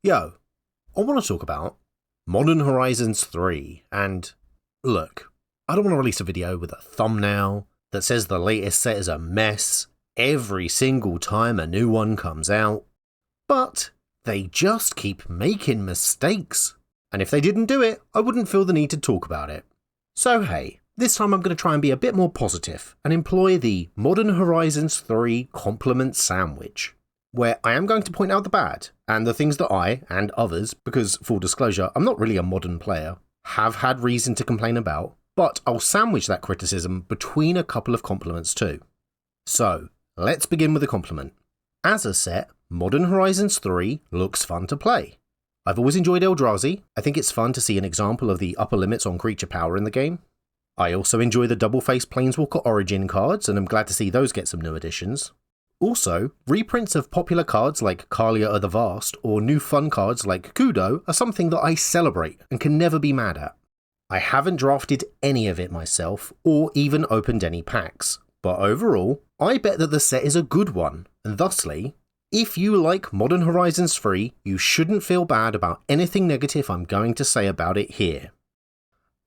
Yo, I want to talk about Modern Horizons 3, and look, I don't want to release a video with a thumbnail that says the latest set is a mess every single time a new one comes out, but they just keep making mistakes, and if they didn't do it, I wouldn't feel the need to talk about it. So hey, this time I'm going to try and be a bit more positive and employ the Modern Horizons 3 compliment sandwich, where I am going to point out the bad, and the things that I, and others, because full disclosure, I'm not really a modern player, have had reason to complain about, but I'll sandwich that criticism between a couple of compliments too. So, let's begin with a compliment. As a set, Modern Horizons 3 looks fun to play. I've always enjoyed Eldrazi. I think it's fun to see an example of the upper limits on creature power in the game. I also enjoy the double-faced Planeswalker Origin cards, and I'm glad to see those get some new additions. Also, reprints of popular cards like Kalia of the Vast or new fun cards like Kudo are something that I celebrate and can never be mad at. I haven't drafted any of it myself or even opened any packs, but overall, I bet that the set is a good one, and thusly, if you like Modern Horizons 3, you shouldn't feel bad about anything negative I'm going to say about it here.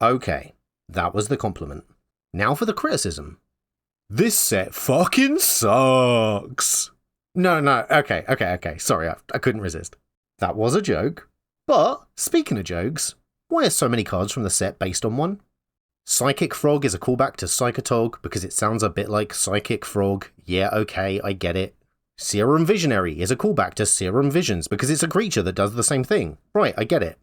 Okay, that was the compliment. Now for the criticism. This set fucking sucks. No, okay, sorry, I couldn't resist. That was a joke. But, speaking of jokes, why are so many cards from the set based on one? Psychic Frog is a callback to Psychotog because it sounds a bit like Psychic Frog. Yeah, okay, I get it. Serum Visionary is a callback to Serum Visions because it's a creature that does the same thing. Right, I get it.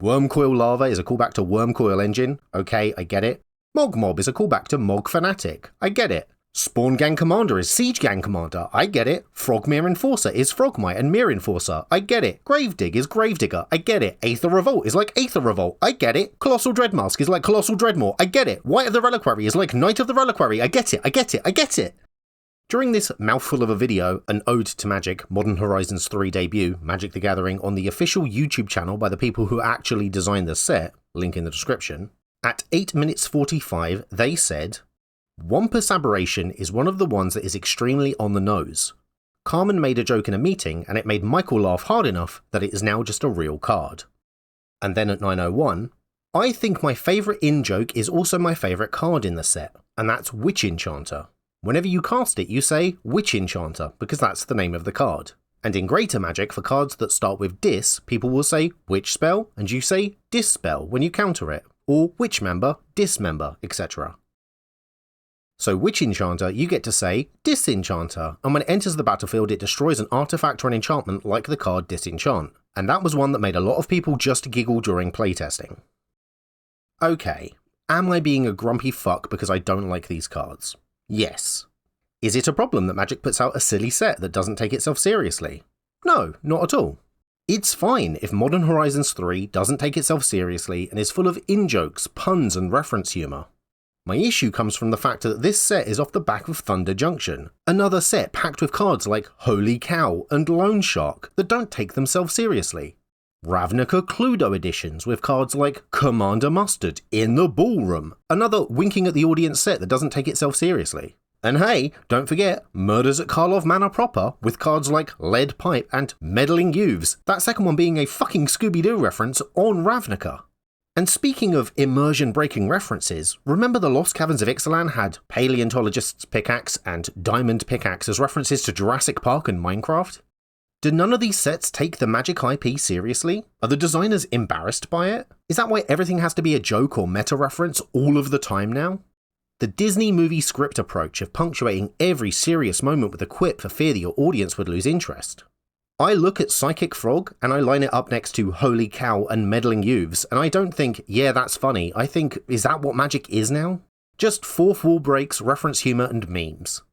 Wormcoil Lava is a callback to Wormcoil Engine. Okay, I get it. Mog Mob is a callback to Mog Fanatic. I get it. Spawn Gang Commander is Siege Gang Commander. I get it. Frogmere Enforcer is Frogmite and Mere Enforcer. I get it. Gravedig is Gravedigger. I get it. Aether Revolt is like Aether Revolt. I get it. Colossal Dreadmask is like Colossal Dreadmaw. I get it. White of the Reliquary is like Knight of the Reliquary. I get it. During this mouthful of a video, an ode to Magic, Modern Horizons 3 debut, Magic the Gathering, on the official YouTube channel by the people who actually designed the set, link in the description, at 8 minutes 45, they said, Wampus Aberration is one of the ones that is extremely on the nose. Carmen made a joke in a meeting and it made Michael laugh hard enough that it is now just a real card. And then at 9:01, I think my favourite in-joke is also my favourite card in the set, and that's Witch Enchanter. Whenever you cast it, you say Witch Enchanter, because that's the name of the card. And in Greater Magic, for cards that start with Dis, people will say Witch Spell, and you say Dispel when you counter it, or Witch Member, Dismember, etc. So Witch Enchanter, you get to say Disenchanter, and when it enters the battlefield it destroys an artifact or an enchantment like the card Disenchant, and that was one that made a lot of people just giggle during playtesting. Okay, am I being a grumpy fuck because I don't like these cards? Yes. Is it a problem that Magic puts out a silly set that doesn't take itself seriously? No, not at all. It's fine if Modern Horizons 3 doesn't take itself seriously and is full of in-jokes, puns and reference humour. My issue comes from the fact that this set is off the back of Thunder Junction, another set packed with cards like Holy Cow and Lone Shark that don't take themselves seriously. Ravnica Cluedo editions with cards like Commander Mustard in the Ballroom, another winking at the audience set that doesn't take itself seriously. And hey, don't forget Murders at Karlov Manor proper with cards like Lead Pipe and Meddling Youths, that second one being a fucking Scooby-Doo reference on Ravnica. And speaking of immersion-breaking references, remember the Lost Caverns of Ixalan had Paleontologist's Pickaxe and Diamond Pickaxe as references to Jurassic Park and Minecraft? Do none of these sets take the Magic IP seriously? Are the designers embarrassed by it? Is that why everything has to be a joke or meta-reference all of the time now? The Disney movie script approach of punctuating every serious moment with a quip for fear that your audience would lose interest. I look at Psychic Frog and I line it up next to Holy Cow and Meddling Youths, and I don't think, yeah, that's funny. I think, is that what Magic is now? Just fourth wall breaks, reference humour and memes.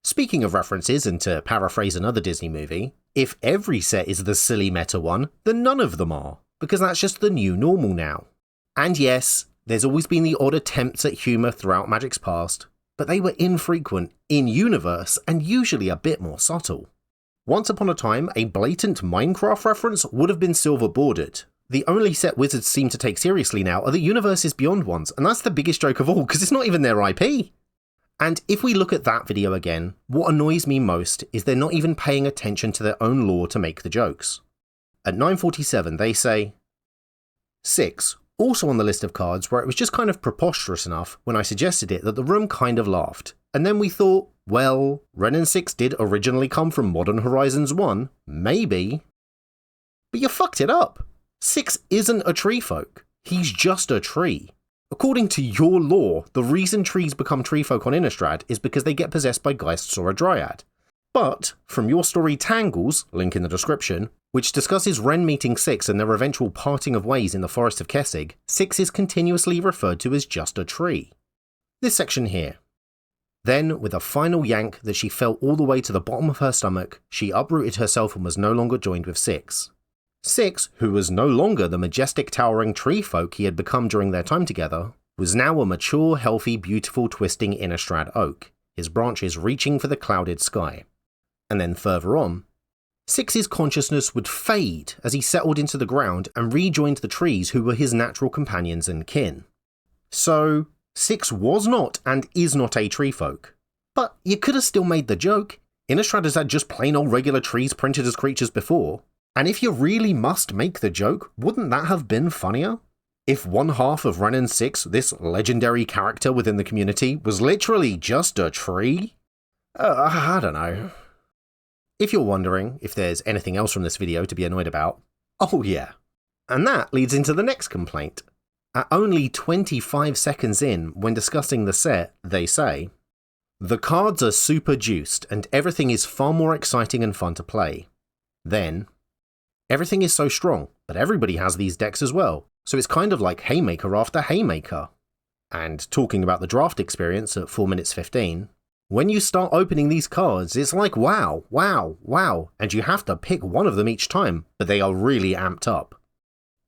Speaking of references, and to paraphrase another Disney movie, if every set is the silly meta one, then none of them are, because that's just the new normal now. And yes, there's always been the odd attempts at humour throughout Magic's past, but they were infrequent, in-universe, and usually a bit more subtle. Once upon a time, a blatant Minecraft reference would have been silver bordered. The only set Wizards seem to take seriously now are the Universes Beyond ones, and that's the biggest joke of all, because it's not even their IP. And if we look at that video again, what annoys me most is they're not even paying attention to their own lore to make the jokes. At 9:47 they say, 6, also on the list of cards where it was just kind of preposterous enough when I suggested it that the room kind of laughed. And then we thought, well, Ren and 6 did originally come from Modern Horizons 1, maybe. But you fucked it up. 6 isn't a tree folk. He's just a tree. According to your lore, the reason trees become tree folk on Innistrad is because they get possessed by Geists or a Dryad. But, from your story Tangles, link in the description, which discusses Ren meeting 6 and their eventual parting of ways in the Forest of Kessig, 6 is continuously referred to as just a tree. This section here. Then, with a final yank that she felt all the way to the bottom of her stomach, she uprooted herself and was no longer joined with 6. 6, who was no longer the majestic towering tree folk he had become during their time together, was now a mature, healthy, beautiful, twisting Innistrad oak, his branches reaching for the clouded sky. And then further on, 6's consciousness would fade as he settled into the ground and rejoined the trees who were his natural companions and kin. So, 6 was not and is not a tree folk. But you could have still made the joke. Innistrad has had just plain old regular trees printed as creatures before. And if you really must make the joke, wouldn't that have been funnier? If one half of Ren and 6, this legendary character within the community, was literally just a tree? I don't know. If you're wondering if there's anything else from this video to be annoyed about, oh yeah. And that leads into the next complaint. At only 25 seconds in, when discussing the set, they say, "The cards are super juiced and everything is far more exciting and fun to play." Then, "Everything is so strong, but everybody has these decks as well, so it's kind of like Haymaker after Haymaker." And talking about the draft experience at 4 minutes 15, "When you start opening these cards, it's like wow, wow, wow, and you have to pick one of them each time, but they are really amped up."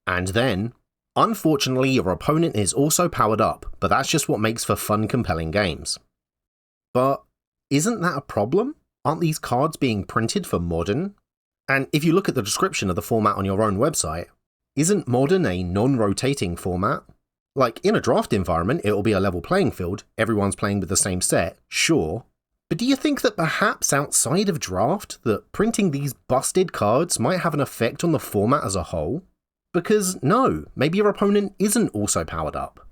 And then, "Unfortunately, your opponent is also powered up, but that's just what makes for fun, compelling games." But isn't that a problem? Aren't these cards being printed for Modern? And if you look at the description of the format on your own website, isn't Modern a non-rotating format? Like, in a draft environment, it'll be a level playing field, everyone's playing with the same set, sure. But do you think that perhaps outside of draft, that printing these busted cards might have an effect on the format as a whole? Because no, maybe your opponent isn't also powered up.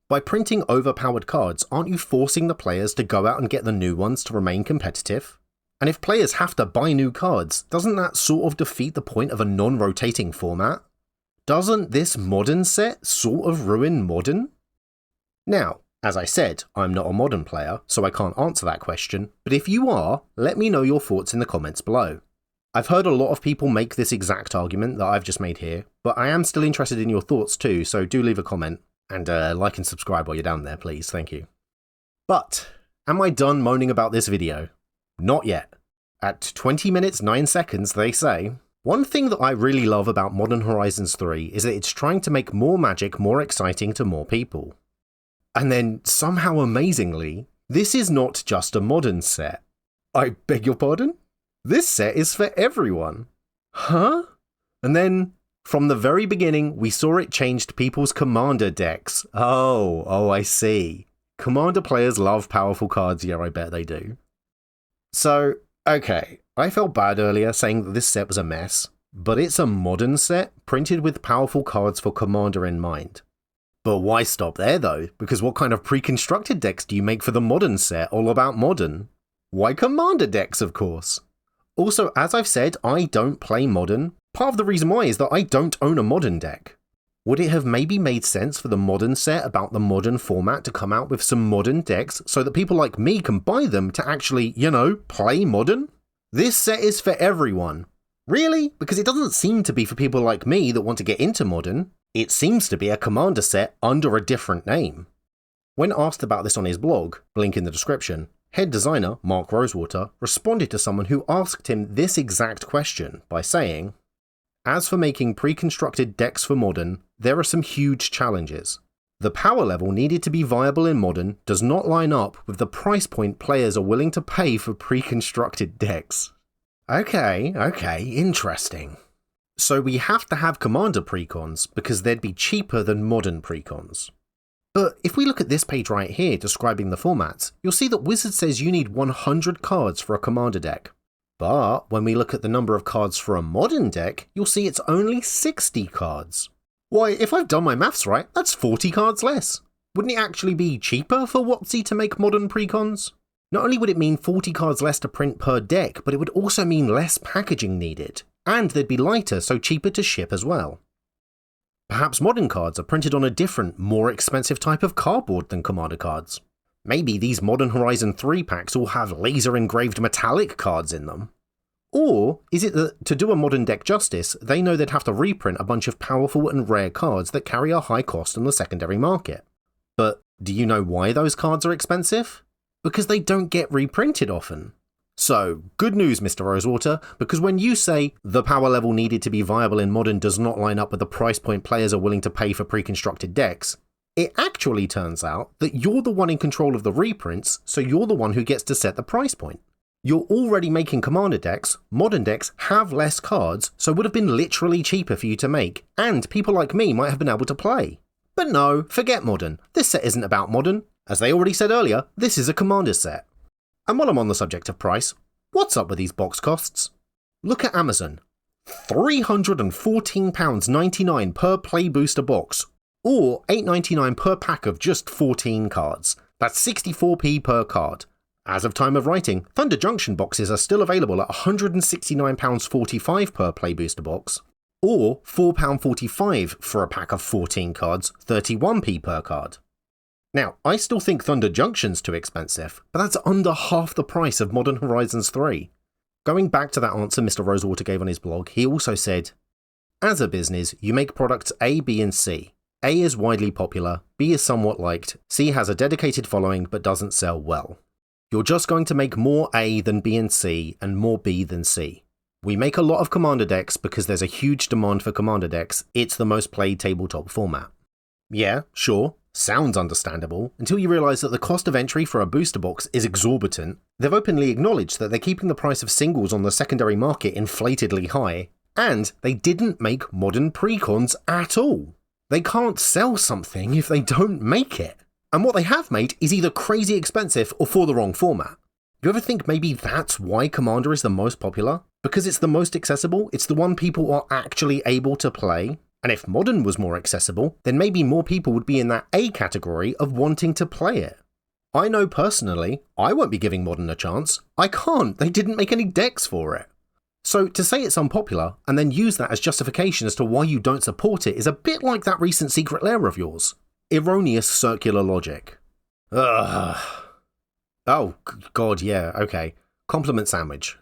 By printing overpowered cards, aren't you forcing the players to go out and get the new ones to remain competitive? And if players have to buy new cards, doesn't that sort of defeat the point of a non-rotating format? Doesn't this Modern set sort of ruin Modern? Now, as I said, I'm not a Modern player, so I can't answer that question, but if you are, let me know your thoughts in the comments below. I've heard a lot of people make this exact argument that I've just made here, but I am still interested in your thoughts too, so do leave a comment, and like and subscribe while you're down there, please, thank you. But, am I done moaning about this video? Not yet. At 20 minutes 9 seconds, they say, "One thing that I really love about Modern Horizons 3 is that it's trying to make more Magic more exciting to more people." And then, somehow amazingly, this is not just a Modern set. I beg your pardon? This set is for everyone. Huh? And then, from the very beginning, we saw it changed people's Commander decks. Oh, I see. Commander players love powerful cards, yeah, I bet they do. So, okay, I felt bad earlier saying that this set was a mess, but it's a Modern set printed with powerful cards for Commander in mind. But why stop there though? Because what kind of pre-constructed decks do you make for the Modern set all about Modern? Why Commander decks, of course. Also, as I've said, I don't play Modern. Part of the reason why is that I don't own a Modern deck. Would it have maybe made sense for the Modern set about the Modern format to come out with some Modern decks so that people like me can buy them to actually, you know, play Modern? This set is for everyone. Really? Because it doesn't seem to be for people like me that want to get into Modern. It seems to be a Commander set under a different name. When asked about this on his blog, link in the description, head designer Mark Rosewater responded to someone who asked him this exact question by saying, "As for making pre-constructed decks for Modern, there are some huge challenges. The power level needed to be viable in Modern does not line up with the price point players are willing to pay for pre-constructed decks." Okay, interesting. So we have to have Commander precons because they'd be cheaper than Modern precons. But if we look at this page right here describing the formats, you'll see that Wizard says you need 100 cards for a Commander deck. But when we look at the number of cards for a modern deck, you'll see it's only 60 cards. Why, if I've done my maths right, that's 40 cards less. Wouldn't it actually be cheaper for WotC to make modern precons? Not only would it mean 40 cards less to print per deck, but it would also mean less packaging needed, and they'd be lighter, so cheaper to ship as well. Perhaps modern cards are printed on a different, more expensive type of cardboard than Commander cards. Maybe these Modern Horizon 3 packs all have laser-engraved metallic cards in them. Or is it that, to do a modern deck justice, they know they'd have to reprint a bunch of powerful and rare cards that carry a high cost on the secondary market? But do you know why those cards are expensive? Because they don't get reprinted often. So, good news, Mr. Rosewater, because when you say the power level needed to be viable in Modern does not line up with the price point players are willing to pay for pre-constructed decks, it actually turns out that you're the one in control of the reprints, so you're the one who gets to set the price point. You're already making Commander decks, Modern decks have less cards, so would have been literally cheaper for you to make, and people like me might have been able to play. But no, forget Modern. This set isn't about Modern. As they already said earlier, this is a Commander set. And while I'm on the subject of price, what's up with these box costs? Look at Amazon. £314.99 per play booster box, or $8.99 per pack of just 14 cards. That's 64p per card. As of time of writing, Thunder Junction boxes are still available at £169.45 per play booster box, or £4.45 for a pack of 14 cards, 31p per card. Now, I still think Thunder Junction's too expensive, but that's under half the price of Modern Horizons 3. Going back to that answer Mr. Rosewater gave on his blog, he also said, as a business, you make products A, B, and C. A is widely popular, B is somewhat liked, C has a dedicated following but doesn't sell well. You're just going to make more A than B and C, and more B than C. We make a lot of Commander decks because there's a huge demand for Commander decks, it's the most played tabletop format. Yeah, sure. Sounds understandable, until you realise that the cost of entry for a booster box is exorbitant. They've openly acknowledged that they're keeping the price of singles on the secondary market inflatedly high, and they didn't make modern precons at all. They can't sell something if they don't make it. And what they have made is either crazy expensive or for the wrong format. You ever think maybe that's why Commander is the most popular? Because it's the most accessible, it's the one people are actually able to play? And if Modern was more accessible, then maybe more people would be in that A category of wanting to play it. I know personally, I won't be giving Modern a chance. I can't, they didn't make any decks for it. So to say it's unpopular, and then use that as justification as to why you don't support it is a bit like that recent secret lair of yours. Erroneous circular logic. Ugh. Oh, God, yeah, okay. Compliment sandwich.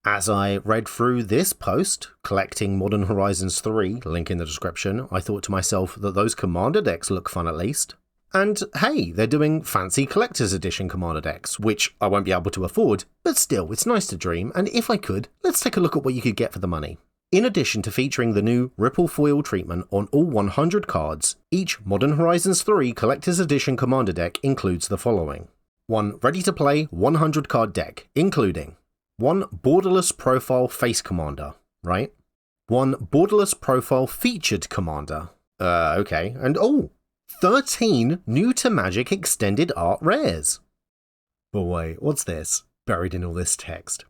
As I read through this post, collecting Modern Horizons 3, link in the description, I thought to myself that those Commander decks look fun at least. And hey, they're doing fancy Collector's Edition Commander decks, which I won't be able to afford, but still, it's nice to dream, and if I could, let's take a look at what you could get for the money. In addition to featuring the new Ripple Foil treatment on all 100 cards, each Modern Horizons 3 Collector's Edition Commander deck includes the following. One ready-to-play 100 card deck, including one Borderless Profile Face Commander, right? One Borderless Profile Featured Commander. Okay. And 13 new to Magic Extended Art Rares. But wait, what's this? Buried in all this text.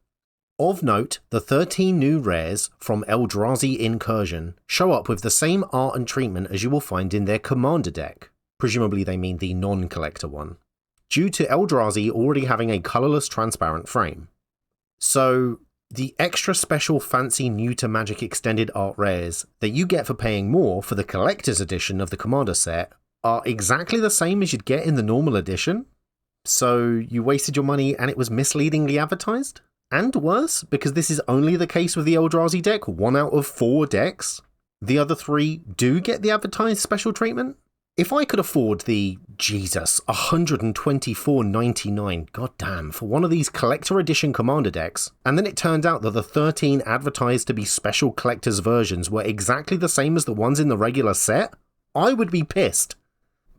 Of note, the 13 new rares from Eldrazi Incursion show up with the same art and treatment as you will find in their Commander deck. Presumably they mean the non-collector one. Due to Eldrazi already having a colourless transparent frame. So, the extra special fancy new to Magic extended art rares that you get for paying more for the collector's edition of the Commander set are exactly the same as you'd get in the normal edition? So, you wasted your money and it was misleadingly advertised? And worse, because this is only the case with the Eldrazi deck, 1 out of 4 decks? The other 3 do get the advertised special treatment? If I could afford the, Jesus, $124.99, goddamn, for one of these collector edition Commander decks, and then it turned out that the 13 advertised to be special collector's versions were exactly the same as the ones in the regular set, I would be pissed.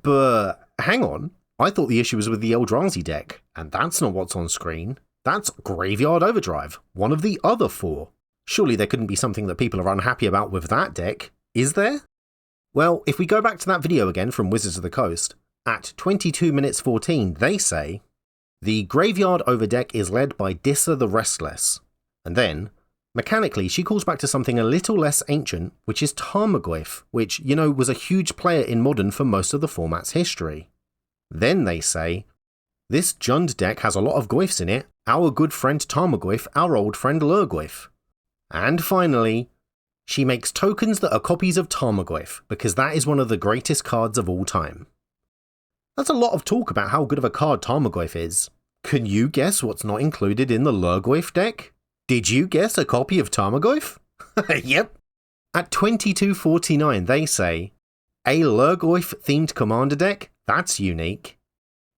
But hang on, I thought the issue was with the Eldrazi deck, and that's not what's on screen. That's Graveyard Overdrive, one of the other 4. Surely there couldn't be something that people are unhappy about with that deck, is there? Well, if we go back to that video again from Wizards of the Coast, at 22 minutes 14 they say, The graveyard overdeck is led by Dissa the Restless. And then, mechanically, she calls back to something a little less ancient, which is Tarmogoyf, which, was a huge player in Modern for most of the format's history. Then they say, this Jund deck has a lot of Goyfs in it, our good friend Tarmogoyf, our old friend Lurgoyf. And finally, she makes tokens that are copies of Tarmogoyf, because that is one of the greatest cards of all time. That's a lot of talk about how good of a card Tarmogoyf is. Can you guess what's not included in the Lurgoyf deck? Did you guess a copy of Tarmogoyf? Yep. At 2249 they say, a Lurgoyf themed commander deck? That's unique.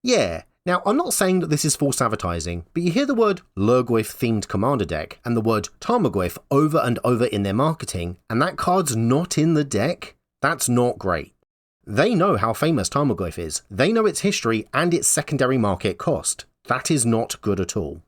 Yeah, now I'm not saying that this is false advertising, but you hear the word Lurgoyf themed commander deck and the word Tarmogoyf over and over in their marketing, and that card's not in the deck? That's not great. They know how famous Tarmogoyf is, they know its history and its secondary market cost. That is not good at all.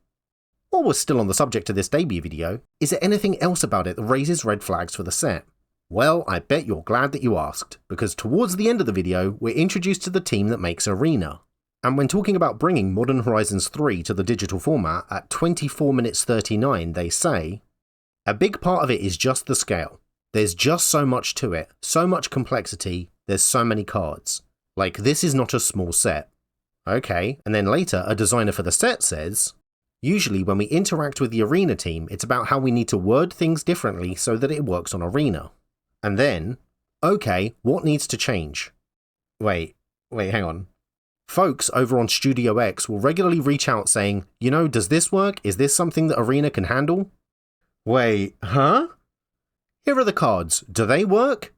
While we're still on the subject of this debut video, is there anything else about it that raises red flags for the set? Well, I bet you're glad that you asked, because towards the end of the video, we're introduced to the team that makes Arena. And when talking about bringing Modern Horizons 3 to the digital format at 24 minutes 39, they say, a big part of it is just the scale. There's just so much to it, so much complexity, there's so many cards. Like, this is not a small set. Okay, and then later, a designer for the set says, usually when we interact with the Arena team, it's about how we need to word things differently so that it works on Arena. And then, okay, what needs to change? Wait, hang on. Folks over on Studio X will regularly reach out saying, does this work? Is this something that Arena can handle? Wait, huh? Here are the cards. Do they work?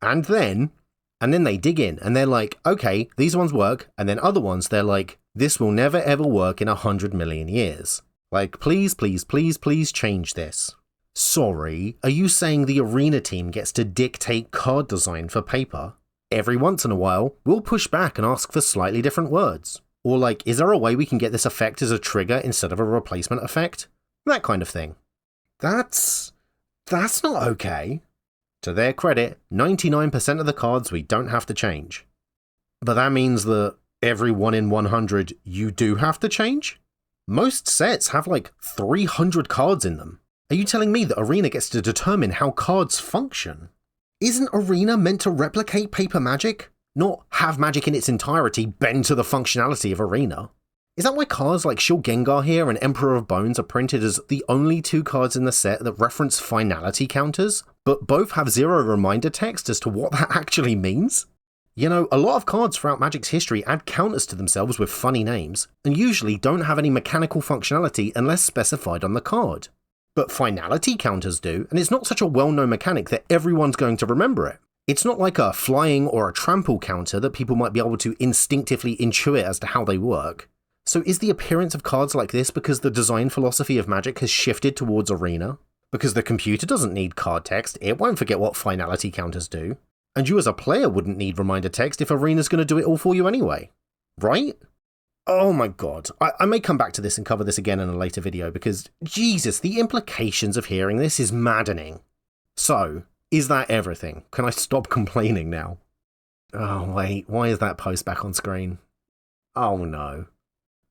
And then they dig in and they're like, okay, these ones work. And then other ones, they're like, this will never ever work in 100 million years. Like, please, please, please, please change this. Sorry, are you saying the Arena team gets to dictate card design for paper? Every once in a while, we'll push back and ask for slightly different words. Or like, is there a way we can get this effect as a trigger instead of a replacement effect? That kind of thing. That's not okay. To their credit, 99% of the cards we don't have to change. But that means that every 1 in 100 you do have to change? Most sets have like 300 cards in them. Are you telling me that Arena gets to determine how cards function? Isn't Arena meant to replicate paper Magic? Not have Magic in its entirety bend to the functionality of Arena? Is that why cards like Shield Gengar here and Emperor of Bones are printed as the only 2 cards in the set that reference finality counters, but both have 0 reminder text as to what that actually means? A lot of cards throughout Magic's history add counters to themselves with funny names, and usually don't have any mechanical functionality unless specified on the card. But finality counters do, and it's not such a well-known mechanic that everyone's going to remember it. It's not like a flying or a trample counter that people might be able to instinctively intuit as to how they work. So is the appearance of cards like this because the design philosophy of Magic has shifted towards Arena? Because the computer doesn't need card text, it won't forget what finality counters do. And you as a player wouldn't need reminder text if Arena's going to do it all for you anyway. Right? Oh my god, I may come back to this and cover this again in a later video because, Jesus, the implications of hearing this is maddening. So, is that everything? Can I stop complaining now? Oh wait, why is that post back on screen? Oh no.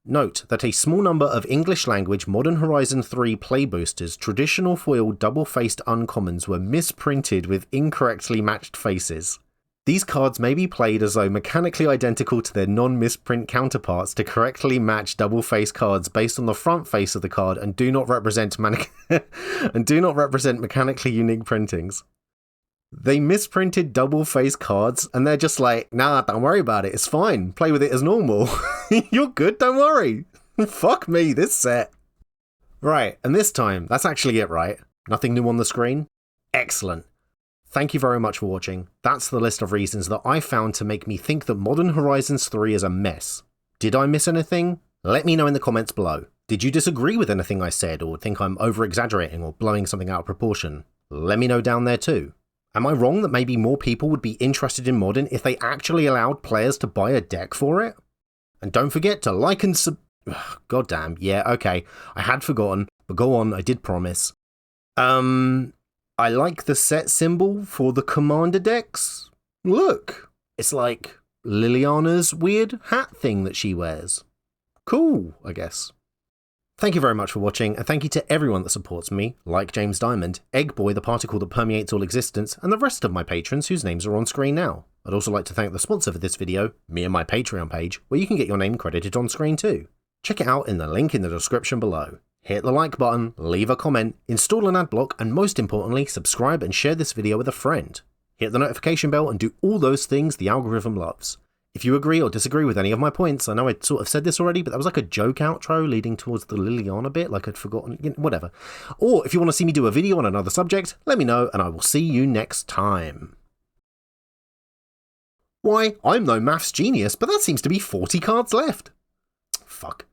Note that a small number of English language Modern Horizon 3 play boosters traditional foil double-faced uncommons were misprinted with incorrectly matched faces. These cards may be played as though mechanically identical to their non-misprint counterparts to correctly match double-faced cards based on the front face of the card and do not represent mechanically unique printings. They misprinted double-faced cards and they're just like, nah, don't worry about it, it's fine, play with it as normal. You're good, don't worry. Fuck me, this set. Right, and this time, that's actually it, right? Nothing new on the screen? Excellent. Thank you very much for watching. That's the list of reasons that I found to make me think that Modern Horizons 3 is a mess. Did I miss anything? Let me know in the comments below. Did you disagree with anything I said or think I'm over-exaggerating or blowing something out of proportion? Let me know down there too. Am I wrong that maybe more people would be interested in Modern if they actually allowed players to buy a deck for it? And don't forget to like and God damn, yeah, okay, I had forgotten, but go on, I did promise. I like the set symbol for the commander decks. Look, it's like Liliana's weird hat thing that she wears. cool, I guess. Thank you very much for watching, and thank you to everyone that supports me, like James Diamond, Eggboy the particle that permeates all existence, and the rest of my patrons whose names are on screen now. I'd also like to thank the sponsor for this video, me and my Patreon page, where you can get your name credited on screen too. Check it out in the link in the description below. Hit the like button, leave a comment, install an ad block, and most importantly, subscribe and share this video with a friend. Hit the notification bell and do all those things the algorithm loves. If you agree or disagree with any of my points, I know I sort of said this already, but that was like a joke outro leading towards the Liliana bit, like I'd forgotten, whatever. Or if you want to see me do a video on another subject, let me know and I will see you next time. Why, I'm no maths genius, but that seems to be 40 cards left. Fuck.